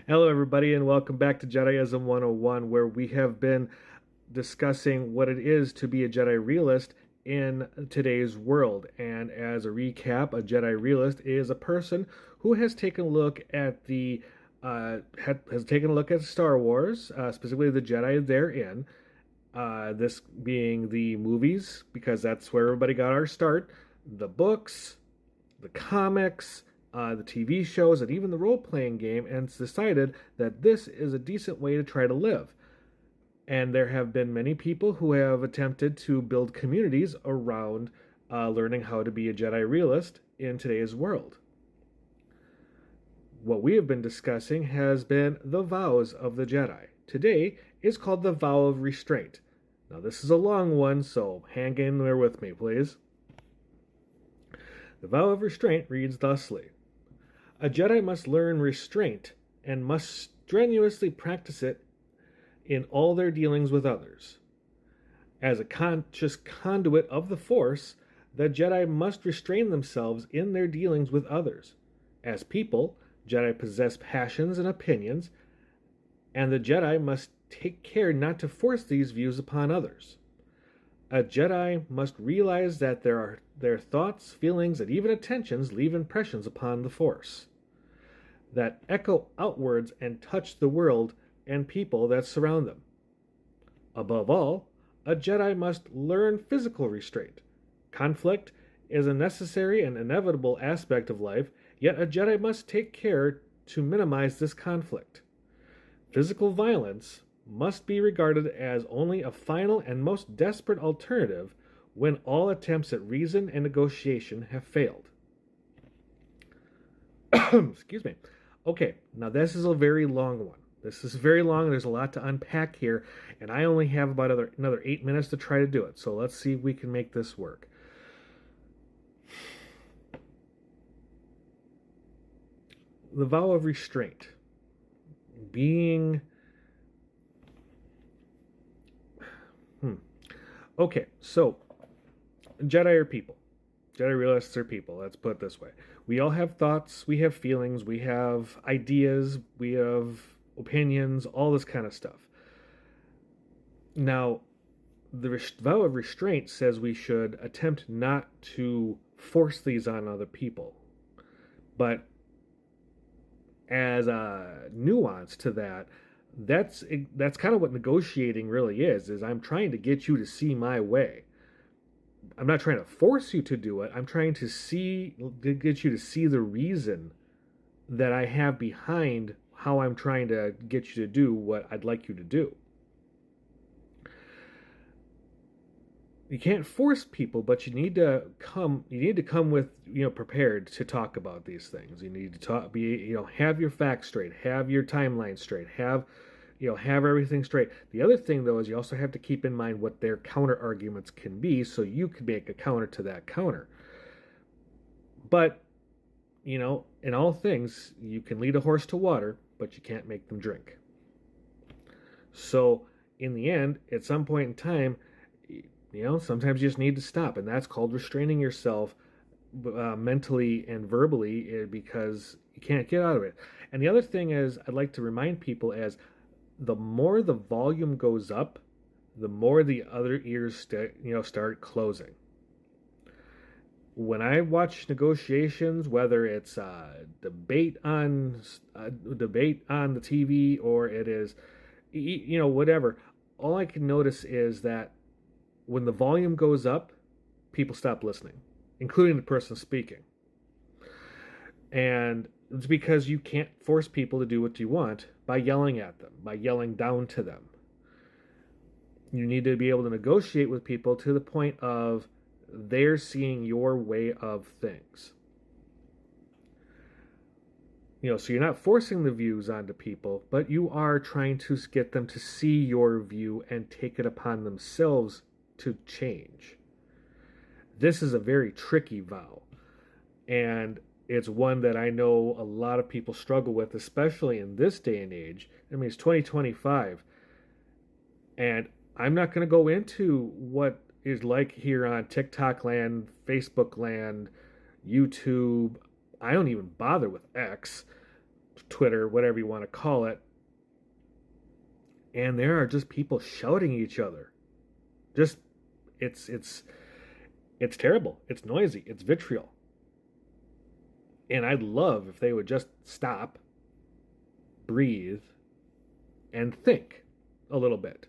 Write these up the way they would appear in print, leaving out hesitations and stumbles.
Hello, everybody, and welcome back to Jediism 101, where we have been discussing what it is to be a Jedi realist in today's world. And as a recap, a Jedi realist is a person who has taken a look at has taken a look at Star Wars, specifically the Jedi therein. This being the movies, because that's where everybody got our start, the books, the comics, the TV shows, and even the role playing game, and decided that this is a decent way to try to live. And there have been many people who have attempted to build communities around learning how to be a Jedi realist in today's world. What we have been discussing has been the vows of the Jedi. Today is called the vow of restraint. Now, this is a long one, so hang in there with me, please. The vow of restraint reads thusly: a Jedi must learn restraint and must strenuously practice it in all their dealings with others. As a conscious conduit of the Force, the Jedi must restrain themselves in their dealings with others. As people, Jedi possess passions and opinions, and the Jedi must take care not to force these views upon others. A Jedi must realize that their thoughts, feelings, and even attentions leave impressions upon the Force that echo outwards and touch the world and people that surround them. Above all, a Jedi must learn physical restraint. Conflict is a necessary and inevitable aspect of life, yet a Jedi must take care to minimize this conflict. Physical violence must be regarded as only a final and most desperate alternative when all attempts at reason and negotiation have failed. Excuse me. Okay, now this is a very long one. This is very long. There's a lot to unpack here, and I only have about another 8 minutes to try to do it. So let's see if we can make this work. The vow of restraint. Being... Okay, so Jedi are people. Jedi realists are people. Let's put it this way. We all have thoughts, we have feelings, we have ideas, we have opinions, all this kind of stuff. Now, the vow of restraint says we should attempt not to force these on other people. But as a nuance to that, that's kind of what negotiating really is I'm trying to get you to see my way. I'm not trying to force you to do it. I'm trying to get you to see the reason that I have behind how I'm trying to get you to do what I'd like you to do. You can't force people, but you need to come with, prepared to talk about these things. You need to have your facts straight, have your timeline straight, have everything straight. The other thing, though, is you also have to keep in mind what their counter arguments can be, so you can make a counter to that counter. But, in all things, you can lead a horse to water, but you can't make them drink. So, in the end, at some point in time, sometimes you just need to stop, and that's called restraining yourself mentally and verbally, because you can't get out of it. And the other thing is, I'd like to remind people as the more the volume goes up, the more the other ears start closing. When I watch negotiations, whether it's a debate on the TV or it is, whatever, all I can notice is that when the volume goes up, people stop listening, including the person speaking. And it's because you can't force people to do what you want by yelling at them, by yelling down to them. You need to be able to negotiate with people to the point of they're seeing your way of things. So you're not forcing the views onto people, but you are trying to get them to see your view and take it upon themselves to change. This is a very tricky vow, and it's one that I know a lot of people struggle with, especially in this day and age. I mean, it's 2025, and I'm not going to go into what is like here on TikTok land, Facebook land, YouTube. I don't even bother with X. Twitter, whatever you want to call it, and there are just people shouting at each other. Just it's terrible. It's noisy. It's vitriol. And I'd love if they would just stop, breathe, and think a little bit.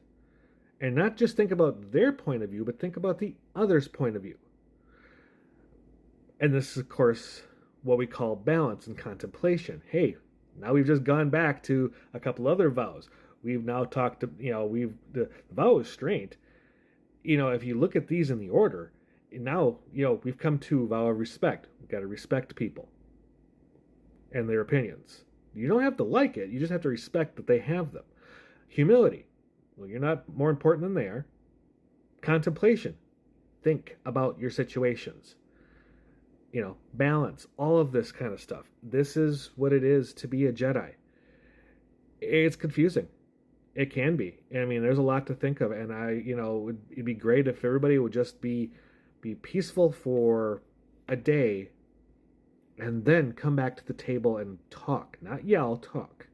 And not just think about their point of view, but think about the other's point of view. And this is, of course, what we call balance and contemplation. Hey, now we've just gone back to a couple other vows. We've now talked to, the vow of restraint. If you look at these in the order, now, we've come to vow of respect. We've got to respect people and their opinions. You don't have to like it. You just have to respect that they have them. Humility. Well, you're not more important than they are. Contemplation. Think about your situations. Balance. All of this kind of stuff. This is what it is to be a Jedi. It's confusing. It can be. I mean, there's a lot to think of, and it'd be great if everybody would just be peaceful for a day and then come back to the table and talk. Not yell, talk.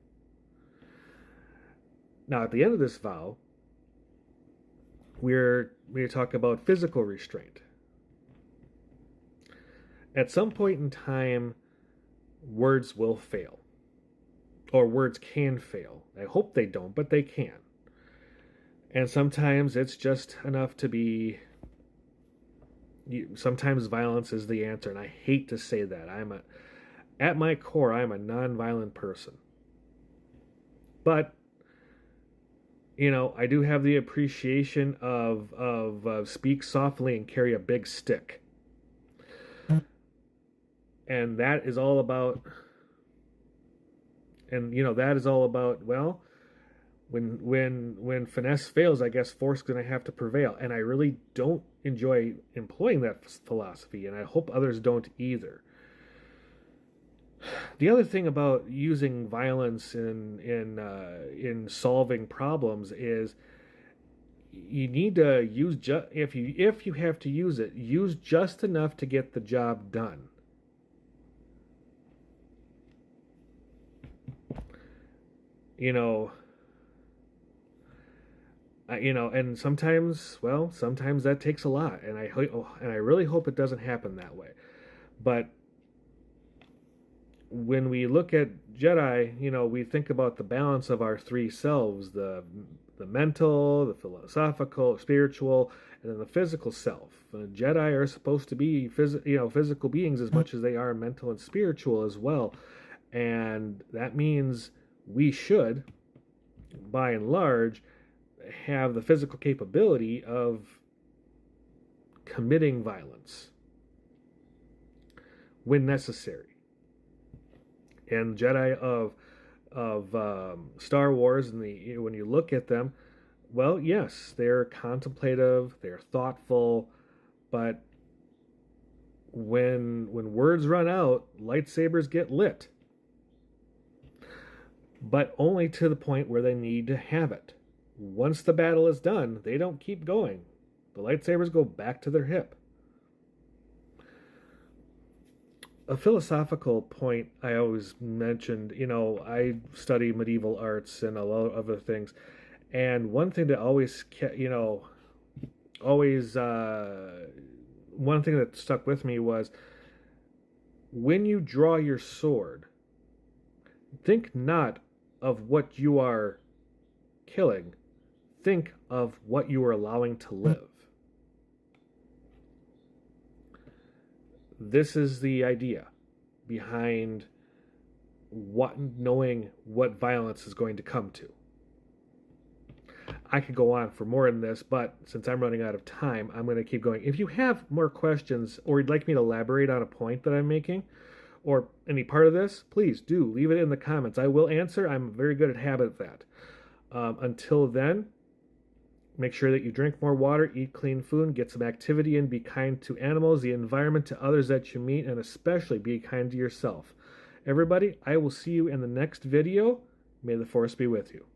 Now, at the end of this vow, we're talking about physical restraint. At some point in time, words will fail. Or words can fail. I hope they don't, but they can. And sometimes it's just enough to be... Sometimes violence is the answer, and I hate to say that. At my core, I'm a non-violent person. But, I do have the appreciation of speak softly and carry a big stick. And that is all about... And, that is all about, well, when finesse fails, I guess force is going to have to prevail. And I really don't enjoy employing that philosophy, and I hope others don't either. The other thing about using violence in solving problems is you need to use if you have to use it, use just enough to get the job done. And sometimes that takes a lot, and I really hope it doesn't happen that way. But when we look at Jedi, we think about the balance of our three selves: the mental, the philosophical, spiritual, and then the physical self. Jedi are supposed to be physical beings as much as they are mental and spiritual as well, and that means we should, by and large, have the physical capability of committing violence when necessary. And Jedi of Star Wars, when you look at them, well, yes, they're contemplative, they're thoughtful, but when words run out, lightsabers get lit. But only to the point where they need to have it. Once the battle is done, they don't keep going. The lightsabers go back to their hip. A philosophical point I always mentioned, I study medieval arts and a lot of other things. And one thing that one thing that stuck with me was when you draw your sword, think not of what you are killing. Think of what you are allowing to live. This is the idea behind knowing what violence is going to come to. I could go on for more than this, but since I'm running out of time, I'm going to keep going. If you have more questions or you'd like me to elaborate on a point that I'm making, or any part of this, please do leave it in the comments. I will answer. I'm very good at habit of that. Until then, make sure that you drink more water, eat clean food, get some activity in, be kind to animals, the environment, to others that you meet, and especially be kind to yourself. Everybody, I will see you in the next video. May the Force be with you.